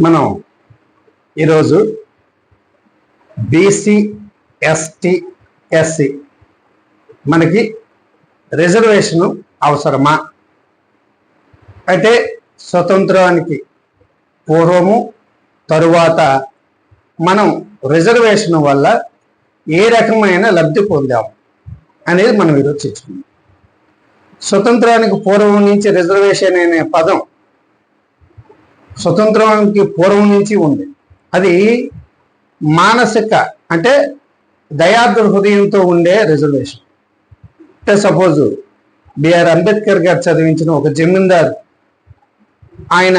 మనం ఈరోజు BC ST SC మనకి రిజర్వేషన్ అవసరమా? అయితే స్వతంత్రానికి పూర్వము తరువాత మనం రిజర్వేషన్ వల్ల ఏ రకమైన లబ్ధి పొందాము అనేది మనం ఈరోజు చర్చించుకుందాం. స్వతంత్రానికి పూర్వం నుంచి రిజర్వేషన్ అనే పదం స్వతంత్రానికి పూర్వం నుంచి ఉంది. అది మానసిక అంటే దయార్థ హృదయంతో ఉండే రిజర్వేషన్. అంటే సపోజ్ బిఆర్ అంబేద్కర్ గారు చదివించిన ఒక జమీందారు, ఆయన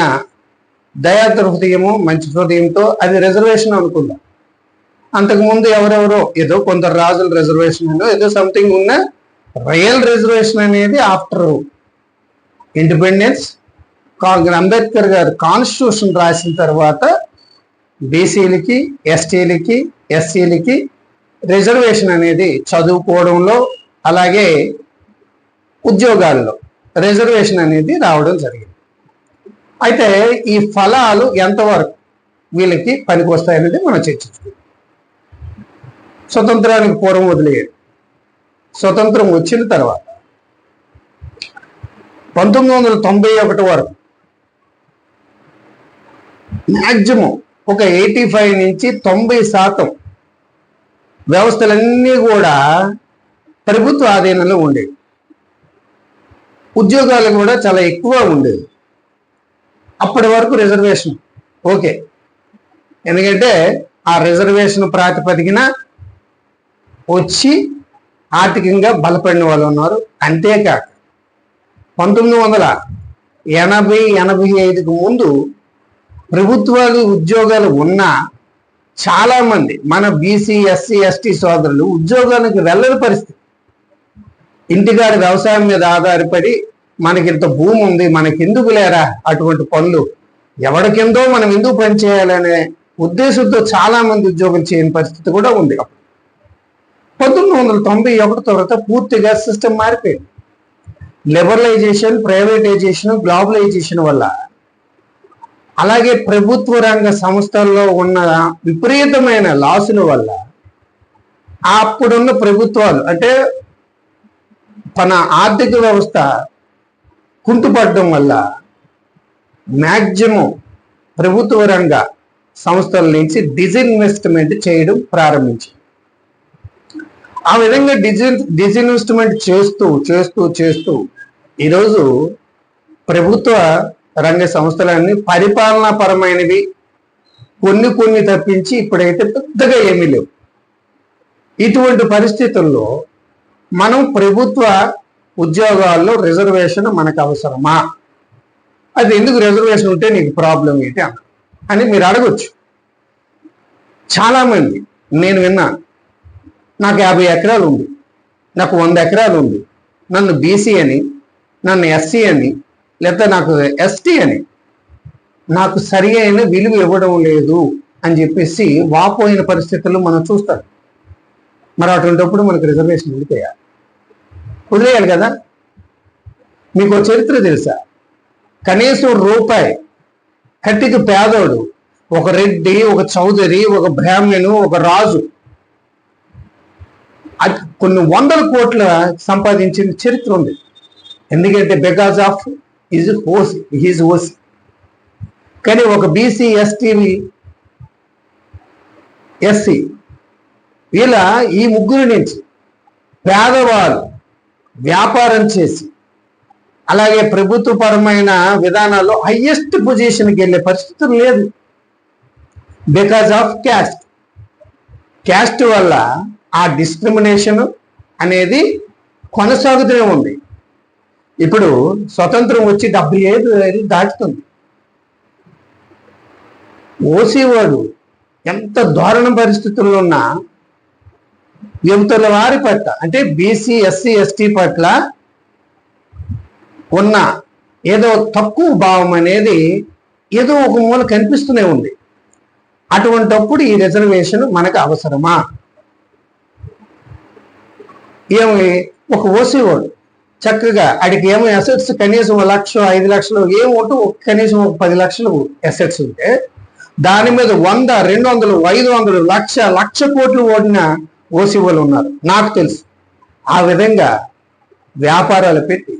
దయార్థ హృదయము మంచి హృదయంతో అది రిజర్వేషన్ అనుకుందాం. అంతకుముందు ఎవరెవరో ఏదో కొందరు రాజుల రిజర్వేషన్ ఏదో సంథింగ్ ఉన్న రియల్ రిజర్వేషన్ అనేది ఆఫ్టర్ ఇండిపెండెన్స్ అంబేద్కర్ గారు కాన్స్టిట్యూషన్ రాసిన తర్వాత బీసీలకి ఎస్టీలకి ఎస్సీలకి రిజర్వేషన్ అనేది చదువుకోవడంలో అలాగే ఉద్యోగాల్లో రిజర్వేషన్ అనేది రావడం జరిగింది. అయితే ఈ ఫలాలు ఎంతవరకు వీళ్ళకి పనికి వస్తాయనేది మనం చర్చించుకుందాం. స్వతంత్రానికి పూర్వం వదిలేయండి. స్వతంత్రం వచ్చిన తర్వాత 1991 వరకు మ్యాక్సిమం ఒక 85 నుంచి 90% వ్యవస్థలన్నీ కూడా ప్రభుత్వ ఆధీనంలో ఉండేవి. ఉద్యోగాలు కూడా చాలా ఎక్కువ ఉండేవి. అప్పటి వరకు రిజర్వేషన్ ఓకే, ఎందుకంటే ఆ రిజర్వేషన్ ప్రాతిపదికన వచ్చి ఆర్థికంగా బలపడిన వాళ్ళు ఉన్నారు. అంతేకాక 1980-85కు ముందు ప్రభుత్వాలు ఉద్యోగాలు ఉన్నా చాలా మంది మన బీసీ ఎస్సీ ఎస్టీ సోదరులు ఉద్యోగానికి వెళ్ళని పరిస్థితి. ఇంటికాడి వ్యవసాయం మీద ఆధారపడి మనకింత భూమి ఉంది, మనకెందుకు లేరా అటువంటి పనులు, ఎవరికిందో మనం ఎందుకు పని చేయాలనే ఉద్దేశంతో చాలా మంది ఉద్యోగం చేయని పరిస్థితి కూడా ఉంది. 1991 తర్వాత పూర్తిగా సిస్టమ్ మారిపోయింది. లిబరలైజేషన్, ప్రైవేటైజేషన్, గ్లోబలైజేషన్ వల్ల అలాగే ప్రభుత్వ రంగ సంస్థల్లో ఉన్న విపరీతమైన లాసుల వల్ల అప్పుడున్న ప్రభుత్వాలు అంటే మన ఆర్థిక వ్యవస్థ కుంటుపడడం వల్ల మ్యాక్సిమం ప్రభుత్వ రంగ సంస్థల నుంచి డిజిన్వెస్ట్మెంట్ చేయడం ప్రారంభించింది. ఆ విధంగా డిజిన్వెస్ట్మెంట్ చేస్తూ చేస్తూ చేస్తూ ఈరోజు ప్రభుత్వ రంగ సంస్థలన్నీ పరిపాలనా పరమైనవి కొన్ని తప్పించి ఇప్పుడైతే పెద్దగా ఏమీ లేవు. ఇటువంటి పరిస్థితుల్లో మనం ప్రభుత్వ ఉద్యోగాల్లో రిజర్వేషన్ మనకు అవసరమా? అది ఎందుకు రిజర్వేషన్ ఉంటే నీకు ప్రాబ్లం ఏంటి అని మీరు అడగొచ్చు. చాలామంది నేను విన్నాను, నాకు 50 ఎకరాలు ఉంది, నాకు 100 ఎకరాలు ఉంది, నన్ను బీసీ అని, నన్ను ఎస్సీ అని, లేదా నాకు ఎస్టీ అని నాకు సరి అయిన విలువ ఇవ్వడం లేదు అని చెప్పేసి వాపోయిన పరిస్థితుల్లో మనం చూస్తాం. మరి అటువంటిప్పుడు మనకు రిజర్వేషన్ వదిలేయాలి కదా. మీకు చరిత్ర తెలుసా? కనీసం రూపాయి కట్టికి పేదోడు, ఒక రెడ్డి, ఒక చౌదరి, ఒక బ్రాహ్మణు, ఒక రాజు కొన్ని 100 కోట్ల సంపాదించిన చరిత్ర ఉంది. ఎందుకంటే బికాజ్ ఆఫ్ హిజ్ ఓసి. కానీ ఒక బీసీ ఎస్టీ ఎస్సీ ఇలా ఈ ముగ్గురు నుంచి పేదవాళ్ళు వ్యాపారం చేసి అలాగే ప్రభుత్వపరమైన విధానాల్లో హయ్యెస్ట్ పొజిషన్కి వెళ్ళే పరిస్థితులు లేదు. బికాజ్ ఆఫ్ క్యాస్ట్ వల్ల ఆ డిస్క్రిమినేషన్ అనేది కొనసాగుతూనే ఉంది. ఇప్పుడు స్వతంత్రం వచ్చి 75 దాటుతుంది. ఓసీ వాడు ఎంత దారుణ పరిస్థితుల్లో ఉన్నా యువతల వారి పట్ల అంటే బీసీ ఎస్సీ ఎస్టీ పట్ల ఉన్న ఏదో తక్కువ భావం అనేది ఏదో ఒక మూల కనిపిస్తూనే ఉంది. అటువంటప్పుడు ఈ రిజర్వేషన్ మనకు అవసరమా? ఏమి ఒక ఓసీ వాడు చక్కగా అడికి ఏమో అసెట్స్ కనీసం 1 లక్ష 5 లక్షలు ఏమోటూ కనీసం ఒక 10 లక్షలు అసెట్స్ ఉంటే దాని మీద 100, 200, 500, లక్ష కోట్లు ఓడిన ఓసీ వాళ్ళు ఉన్నారు, నాకు తెలుసు. ఆ విధంగా వ్యాపారాలు పెట్టి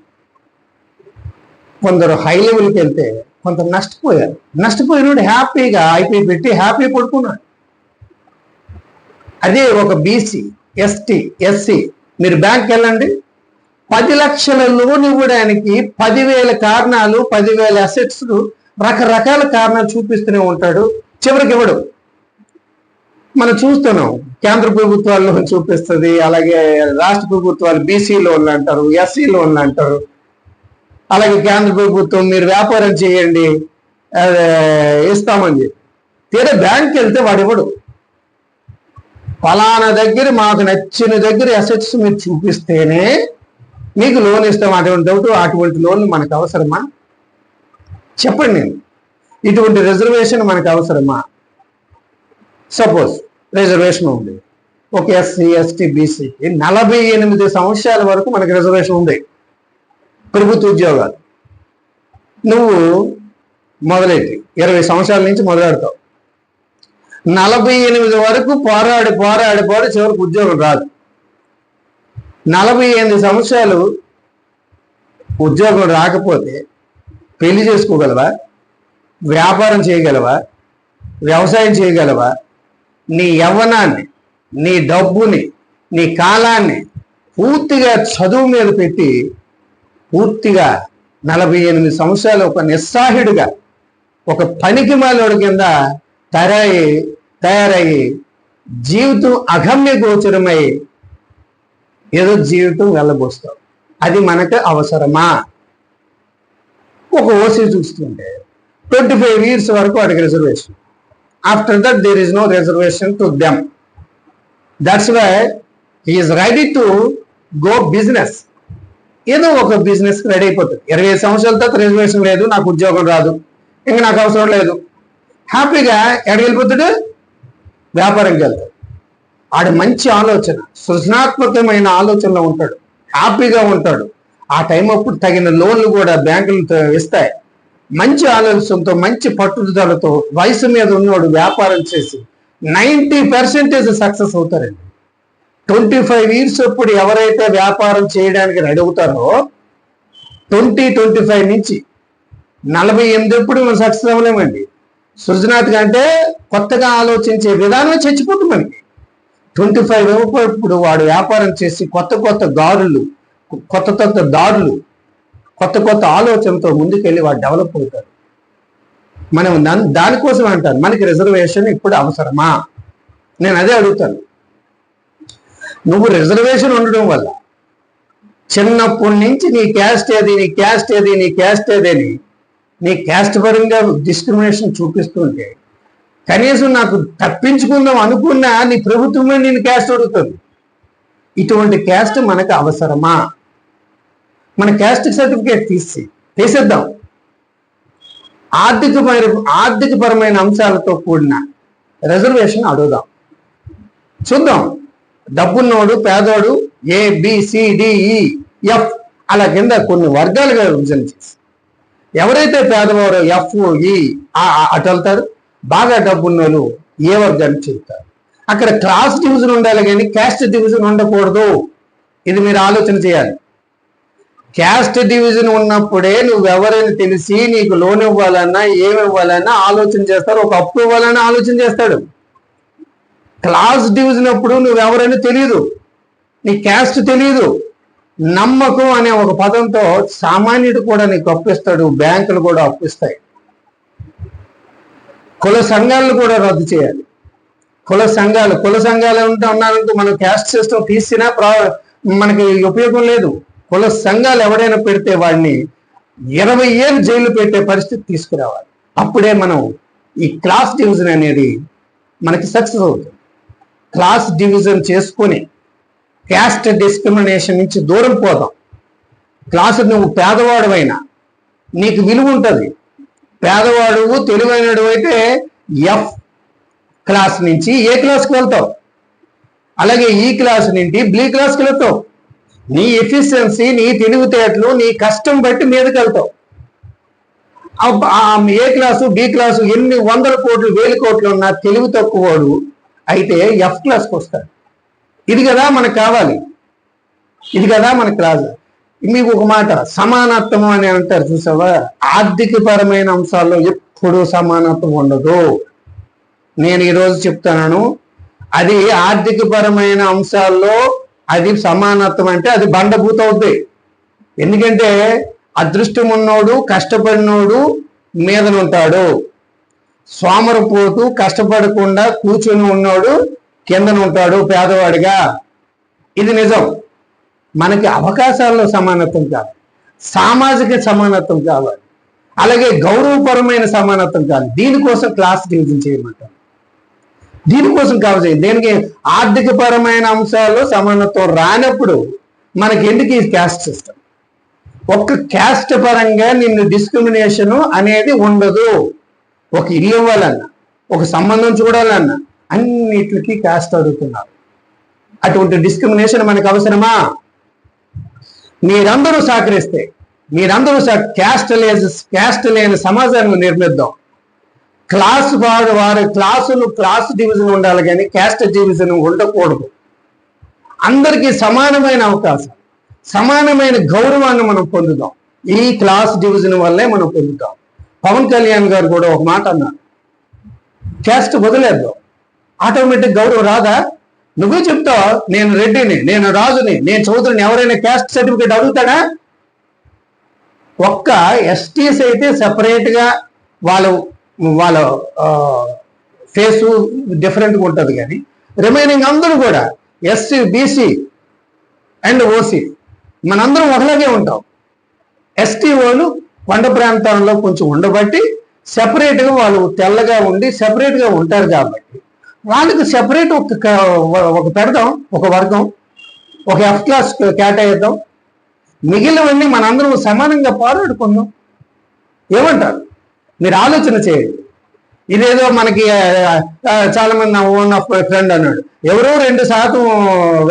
కొందరు హై లెవెల్కి వెళ్తే కొందరు నష్టపోయారు. నష్టపోయినోడు హ్యాపీగా ఐపీ పెట్టి హ్యాపీ పడుకున్నాడు. అదే ఒక బీసీ, ఎస్టీ, ఎస్సీ, మీరు బ్యాంక్కి వెళ్ళండి, 10 లక్షల లోన్ ఇవ్వడానికి 10,000 కారణాలు, 10,000 అసెట్స్, రకరకాల కారణాలు చూపిస్తూనే ఉంటాడు, చివరికి ఇవ్వడు. మనం చూస్తున్నాం, కేంద్ర ప్రభుత్వాల్లో చూపిస్తుంది, అలాగే రాష్ట్ర ప్రభుత్వాలు బీసీ లోన్లు అంటారు, ఎస్సీ లోన్లు అంటారు. అలాగే కేంద్ర ప్రభుత్వం మీరు వ్యాపారం చేయండి ఇస్తామని చెప్పి, తీరా బ్యాంక్కి వెళ్తే వాడు ఇవ్వడు. ఫలానా దగ్గర మాకు నచ్చిన దగ్గర అసెట్స్ మీరు చూపిస్తేనే మీకు లోన్ ఇస్తాం. అటువంటి లోన్లు మనకు అవసరమా? చెప్పండి. నేను ఇటువంటి రిజర్వేషన్ మనకు అవసరమా? సపోజ్ రిజర్వేషన్ ఉంది ఒక ఎస్సీ, ఎస్టీ, బీసీకి 48 సంవత్సరాల వరకు మనకి రిజర్వేషన్ ఉంది ప్రభుత్వ ఉద్యోగాలు. నువ్వు మొదలెట్టి 20 సంవత్సరాల నుంచి మొదలెడతావు, 48 వరకు పోరాడి చివరికి ఉద్యోగం రాదు. 48 సంవత్సరాలు ఉద్యోగం రాకపోతే పెళ్లి చేసుకోగలవా? వ్యాపారం చేయగలవా? వ్యవసాయం చేయగలవా? నీ యవ్వనాన్ని, నీ డబ్బుని, నీ కాలాన్ని పూర్తిగా చదువు మీద పెట్టి పూర్తిగా 48 సంవత్సరాలు ఒక నిస్సాహిడుగా, ఒక పనికి మాలోడి కింద తయారయ్యి జీవితం అగమ్య గోచరమై ఏదో జీవితం వెళ్ళబోస్తాం. అది మనకు అవసరమా? ఒక ఓసీ చూస్తుంటే 25 years వరకు వాడికి reservation. After that there is no reservation to them. That's why he is ready to go business. ఏదో ఒక బిజినెస్ రెడీ అయిపోతుంది. 25 సంవత్సరాల తర్వాత రిజర్వేషన్ లేదు, నాకు ఉద్యోగం రాదు, ఇంకా నాకు అవసరం లేదు, హ్యాపీగా ఎక్కడికి వెళ్ళిపోతాడు? వ్యాపారంకి వెళ్తాడు. ఆడు మంచి ఆలోచన, సృజనాత్మకమైన ఆలోచనలో ఉంటాడు, హ్యాపీగా ఉంటాడు. ఆ టైం అప్పుడు తగిన లోన్లు కూడా బ్యాంకులు ఇస్తాయి. మంచి ఆలోచనతో, మంచి పట్టుదలతో వయసు మీద ఉన్నవాడు వ్యాపారం చేసి 90% సక్సెస్ అవుతారండి. 25 years అప్పుడు ఎవరైతే వ్యాపారం చేయడానికి రెడీ అవుతారో 25 నుంచి 48 ఎప్పుడు మనం సక్సెస్ అవ్వలేమండి. సృజనాత్మక అంటే కొత్తగా ఆలోచించే విధానం చచ్చిపోతుంది మనకి. 25 ఇప్పుడు వాడు వ్యాపారం చేసి కొత్త దారులు, కొత్త ఆలోచనతో ముందుకెళ్ళి వాడు డెవలప్ అవుతారు. మనం దానికోసం అంటారు మనకి రిజర్వేషన్ ఇప్పుడు అవసరమా? నేను అదే అడుగుతాను. నువ్వు రిజర్వేషన్ ఉండడం వల్ల చిన్నప్పటి నుంచి నీ క్యాస్ట్ ఏదని నీ క్యాస్ట్ పరంగా డిస్క్రిమినేషన్ చూపిస్తుంటే కనీసం నాకు తప్పించుకుందాం అనుకున్నా నీ ప్రభుత్వమే నేను క్యాస్ట్ అడుగుతుంది. ఇటువంటి క్యాస్ట్ మనకు అవసరమా? మన క్యాస్ట్ సర్టిఫికేట్ తీసేద్దాం. ఆర్థికపరమైన అంశాలతో కూడిన రిజర్వేషన్ అడుగుదాం, చూద్దాం. డబ్బున్నోడు, పేదోడు, ABCDEF అలా కింద కొన్ని వర్గాలుగా విభజన చేసి ఎవరైతే పేదవారో FE అటు వెళ్తారు, బాగా డబ్బున్నోళ్ళు ఏ వర్గాన్ని చెబుతారు. అక్కడ క్లాస్ డివిజన్ ఉండాలి కానీ క్యాస్ట్ డివిజన్ ఉండకూడదు. ఇది మీరు ఆలోచన చేయాలి. క్యాస్ట్ డివిజన్ ఉన్నప్పుడే నువ్వెవరైనా తెలిసి నీకు లోన్ ఇవ్వాలన్నా ఏమి ఇవ్వాలన్నా ఆలోచన చేస్తారు, ఒక అప్పు ఇవ్వాలన్నా ఆలోచన చేస్తాడు. క్లాస్ డివిజన్ అప్పుడు నువ్వెవరైనా తెలియదు, నీ క్యాస్ట్ తెలియదు. నమ్మకం అనే ఒక పదంతో సామాన్యుడు కూడా నీకు అప్పిస్తాడు, బ్యాంకులు కూడా అప్పిస్తాయి. కుల సంఘాలను కూడా రద్దు చేయాలి. కుల సంఘాలు ఉన్నారంటూ మనం క్యాస్ట్ సిస్టమ్ తీసినా మనకి ఉపయోగం లేదు. కుల సంఘాలు ఎవడైనా పెడితే వాడిని 20 ఏళ్ళు జైలు పెట్టే పరిస్థితి తీసుకురావాలి. అప్పుడే మనం ఈ క్లాస్ డివిజన్ అనేది మనకి సక్సెస్ అవుతుంది. క్లాస్ డివిజన్ చేసుకొని క్యాస్ట్ డిస్క్రిమినేషన్ నుంచి దూరం పోదాం. క్లాసు నువ్వు పేదవాడువైనా నీకు విలువ ఉంటుంది. పేదవాడు తెలివైనడు అయితే F క్లాస్ నుంచి A క్లాస్కి వెళ్తావు, అలాగే ఈ క్లాస్ నుండి B క్లాస్కి వెళ్తావు. నీ ఎఫిషియన్సీ, నీ తెలివితేటలు, నీ కష్టం బట్టి మీదకి వెళ్తావు. ఏ క్లాసు బి క్లాసు ఎన్ని వందల కోట్లు వేల కోట్లు ఉన్నా తెలివి తక్కువవాడు అయితే ఎఫ్ క్లాస్కి వస్తాడు. ఇది కదా మనకు కావాలి, ఇది కదా మనకు రాదు. మీకు ఒక మాట, సమానత్వం అని అంటారు చూసావా, ఆర్థికపరమైన అంశాల్లో ఎప్పుడూ సమానత్వం ఉండదు. నేను ఈరోజు చెప్తున్నాను, అది ఆర్థికపరమైన అంశాల్లో అది సమానత్వం అంటే అది బండభూత అవుద్ది. ఎందుకంటే అదృష్టం ఉన్నోడు కష్టపడినోడు మీదనుంటాడు, సోమరపోతూ కష్టపడకుండా కూర్చొని ఉన్నోడు కిందనుంటాడు పేదవాడిగా. ఇది నిజం. మనకి అవకాశాల్లో సమానత్వం కావాలి, సామాజిక సమానత్వం కావాలి, అలాగే గౌరవపరమైన సమానత్వం కావాలి. దీనికోసం క్లాస్ డివిజన్ చేయమంటారు, దీనికోసం కావాలి. దేనికి? ఆర్థిక పరమైన అంశాల్లో సమానత్వం రానప్పుడు మనకి ఎందుకు ఈ క్యాస్ట్ సిస్టమ్? ఒక్క క్యాస్ట్ పరంగా నిన్ను డిస్క్రిమినేషన్ అనేది ఉండదు. ఒక ఇల్లు ఇవ్వాలన్నా, ఒక సంబంధం చూడాలన్నా అన్నిటికీ క్యాస్ట్ అడుగుతున్నారు. అటువంటి డిస్క్రిమినేషన్ మనకు అవసరమా? మీరందరూ సహకరిస్తే, మీరందరూ క్యాస్ట్ లేని సమాజాన్ని నిర్మిద్దాం. వారి క్లాస్ డివిజన్ ఉండాలి కానీ క్యాస్ట్ డివిజన్ ఉండకూడదు. అందరికీ సమానమైన అవకాశం, సమానమైన గౌరవాన్ని మనం పొందుదాం. ఈ క్లాస్ డివిజన్ వల్లే మనం పొందుతాం. పవన్ కళ్యాణ్ గారు కూడా ఒక మాట అన్నారు, క్యాస్ట్ వదిలేద్దాం, ఆటోమేటిక్ గౌరవం రాదా? నువ్వే చెప్తావు, నేను రెడ్డిని, నేను రాజుని, నేను చౌదరిని, ఎవరైనా క్యాస్ట్ సర్టిఫికేట్ అడుగుతాడా? ఒక్క ఎస్టీస్ అయితే సెపరేట్గా వాళ్ళ ఫేసు డిఫరెంట్గా ఉంటుంది, కానీ రిమైనింగ్ అందరూ కూడా ఎస్సీ బీసీ అండ్ ఓసీ మనందరం ఒకలాగే ఉంటాం. ఎస్టీ వాళ్ళు కొండ ప్రాంతాల్లో కొంచెం ఉండబట్టి సెపరేట్గా వాళ్ళు తెల్లగా ఉండి సెపరేట్గా ఉంటారు కాబట్టి వాళ్ళకి సెపరేట్ ఒక పెడదాం, ఒక వర్గం, ఒక ఎఫ్ క్లాస్ కేటాయిద్దాం. మిగిలినవన్నీ మనందరం సమానంగా పోరాడుకుందాం. ఏమంటారు? మీరు ఆలోచన చేయండి. ఇదేదో మనకి చాలా మంది నా ఓన్ ఆఫ్ ఫ్రెండ్ అన్నాడు, ఎవరో 2%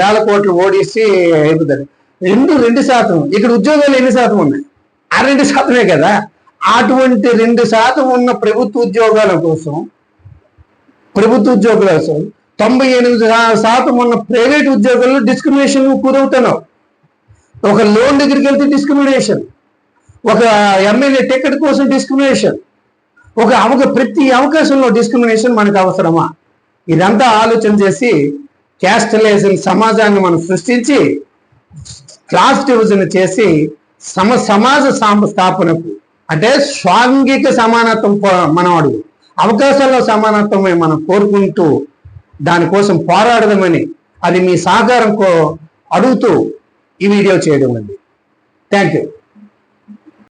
వేల కోట్లు ఓడిసి అయిపోతారు. 2% ఇక్కడ ఉద్యోగాలు ఎన్ని శాతం ఉన్నాయి? ఆ 2% కదా. అటువంటి 2% ఉన్న ప్రభుత్వ ఉద్యోగాల కోసం 98% ఉన్న ప్రైవేట్ ఉద్యోగాల్లో డిస్క్రిమినేషన్ గురవుతున్నావు. ఒక లోన్ దగ్గరికి వెళ్తే డిస్క్రిమినేషన్, ఒక ఎమ్మెల్యే టికెట్ కోసం డిస్క్రిమినేషన్, ప్రతి అవకాశంలో డిస్క్రిమినేషన్ మనకు అవసరమా? ఇదంతా ఆలోచన చేసి క్యాస్ట్ లేని సమాజాన్ని మనం సృష్టించి క్లాస్ డివిజన్ చేసి సమాజ స్థాపనకు అంటే సాంఘిక సమానత్వం మనం అడుగు, అవకాశాల్లో సమానత్వమే మనం కోరుకుంటూ దానికోసం పోరాడదామని, అది మీ సహకారం అడుగుతూ ఈ వీడియో చేయడం అండి. Thank you.